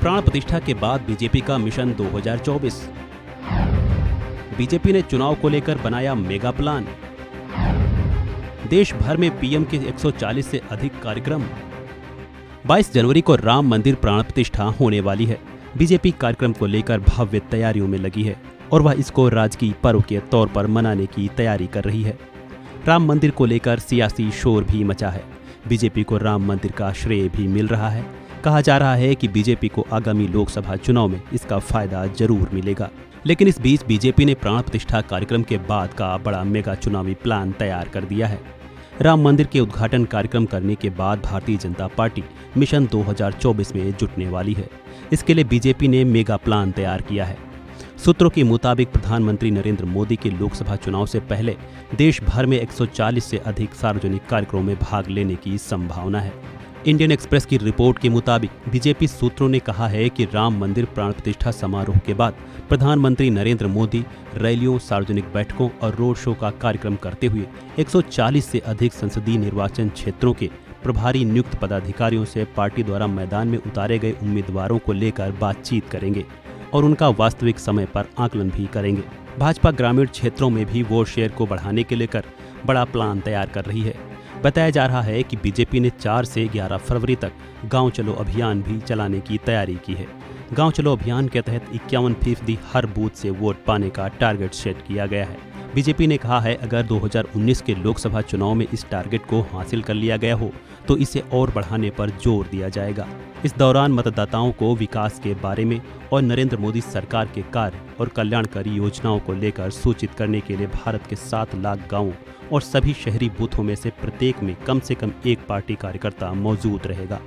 प्राण प्रतिष्ठा के बाद बीजेपी का मिशन 2024। बीजेपी ने चुनाव को लेकर बनाया मेगा प्लान। देश भर में पीएम के 140 से अधिक कार्यक्रम। 22 जनवरी को राम मंदिर प्राण प्रतिष्ठा होने वाली है। बीजेपी कार्यक्रम को लेकर भव्य तैयारियों में लगी है और वह इसको राजकीय पर्व के तौर पर मनाने की तैयारी कर रही है। राम मंदिर को लेकर सियासी शोर भी मचा है। बीजेपी को राम मंदिर का श्रेय भी मिल रहा है। कहा जा रहा है कि बीजेपी को आगामी लोकसभा चुनाव में इसका फायदा जरूर मिलेगा। लेकिन इस बीच बीजेपी ने प्राण प्रतिष्ठा कार्यक्रम के बाद का बड़ा मेगा चुनावी प्लान तैयार कर दिया है। राम मंदिर के उद्घाटन कार्यक्रम करने के बाद भारतीय जनता पार्टी मिशन 2024 में जुटने वाली है। इसके लिए बीजेपी ने मेगा प्लान तैयार किया है। सूत्रों के मुताबिक प्रधानमंत्री नरेंद्र मोदी के लोकसभा चुनाव से पहले देश भर में 140 से अधिक सार्वजनिक कार्यक्रमों में भाग लेने की संभावना है। इंडियन एक्सप्रेस की रिपोर्ट के मुताबिक बीजेपी सूत्रों ने कहा है कि राम मंदिर प्राण प्रतिष्ठा समारोह के बाद प्रधानमंत्री नरेंद्र मोदी रैलियों, सार्वजनिक बैठकों और रोड शो का कार्यक्रम करते हुए 140 से अधिक संसदीय निर्वाचन क्षेत्रों के प्रभारी नियुक्त पदाधिकारियों से पार्टी द्वारा मैदान में उतारे गए उम्मीदवारों को लेकर बातचीत करेंगे और उनका वास्तविक समय पर आकलन भी करेंगे। भाजपा ग्रामीण क्षेत्रों में भी वोट शेयर को बढ़ाने के लेकर बड़ा प्लान तैयार कर रही है। बताया जा रहा है कि बीजेपी ने 4 से 11 फरवरी तक गांव चलो अभियान भी चलाने की तैयारी की है। गांव चलो अभियान के तहत 51% हर बूथ से वोट पाने का टारगेट सेट किया गया है। बीजेपी ने कहा है अगर 2019 के लोकसभा चुनाव में इस टारगेट को हासिल कर लिया गया हो तो इसे और बढ़ाने पर जोर दिया जाएगा। इस दौरान मतदाताओं को विकास के बारे में और नरेंद्र मोदी सरकार के कार्य और कल्याणकारी योजनाओं को लेकर सूचित करने के लिए भारत के 7 लाख गांवों और सभी शहरी बूथों में से प्रत्येक में कम से कम एक पार्टी कार्यकर्ता मौजूद रहेगा।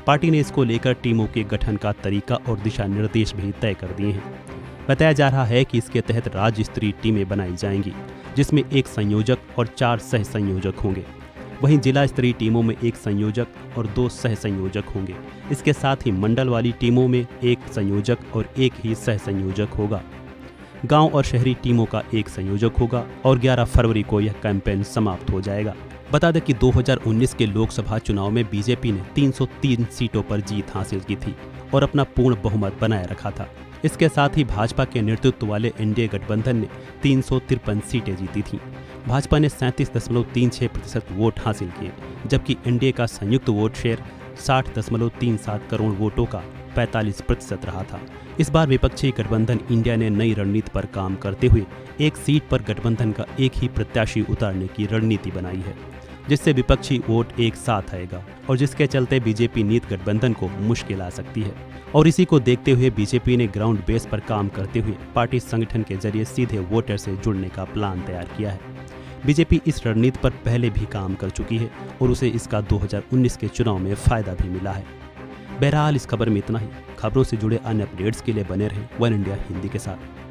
पार्टी ने इसको लेकर टीमों के गठन का तरीका और दिशा निर्देश भी तय कर दिए हैं। बताया जा रहा है कि इसके तहत राज्य स्तरीय टीमें बनाई जाएंगी, जिसमें एक संयोजक और 4 सह संयोजक होंगे। वहीं जिला स्तरीय टीमों में एक संयोजक और 2 सह संयोजक होंगे। इसके साथ ही मंडल वाली टीमों में एक संयोजक और एक ही सह संयोजक होगा। गांव और शहरी टीमों का एक संयोजक होगा और 11 फरवरी को यह कैंपेन समाप्त हो जाएगा। बता दें कि 2019 के लोकसभा चुनाव में बीजेपी ने 303 सीटों पर जीत हासिल की थी और अपना पूर्ण बहुमत बनाए रखा था। इसके साथ ही भाजपा के नेतृत्व वाले एनडीए गठबंधन ने 353 सीटें जीती थीं। भाजपा ने 37.36% वोट हासिल किए, जबकि एनडीए का संयुक्त वोट शेयर 60.37 करोड़ वोटों का 45% रहा था। इस बार विपक्षी गठबंधन इंडिया ने नई रणनीति पर काम करते हुए एक सीट पर गठबंधन का एक ही प्रत्याशी उतारने की रणनीति बनाई है, जिससे विपक्षी वोट एक साथ आएगा और जिसके चलते बीजेपी नीत गठबंधन को मुश्किल आ सकती है। और इसी को देखते हुए बीजेपी ने ग्राउंड बेस पर काम करते हुए पार्टी संगठन के जरिए सीधे वोटर से जुड़ने का प्लान तैयार किया है। बीजेपी इस रणनीति पर पहले भी काम कर चुकी है और उसे इसका 2019 के चुनाव में फायदा भी मिला है। बहरहाल इस खबर में इतना ही। खबरों से जुड़े अन्य अपडेट्स के लिए बने रहें वन इंडिया हिंदी के साथ।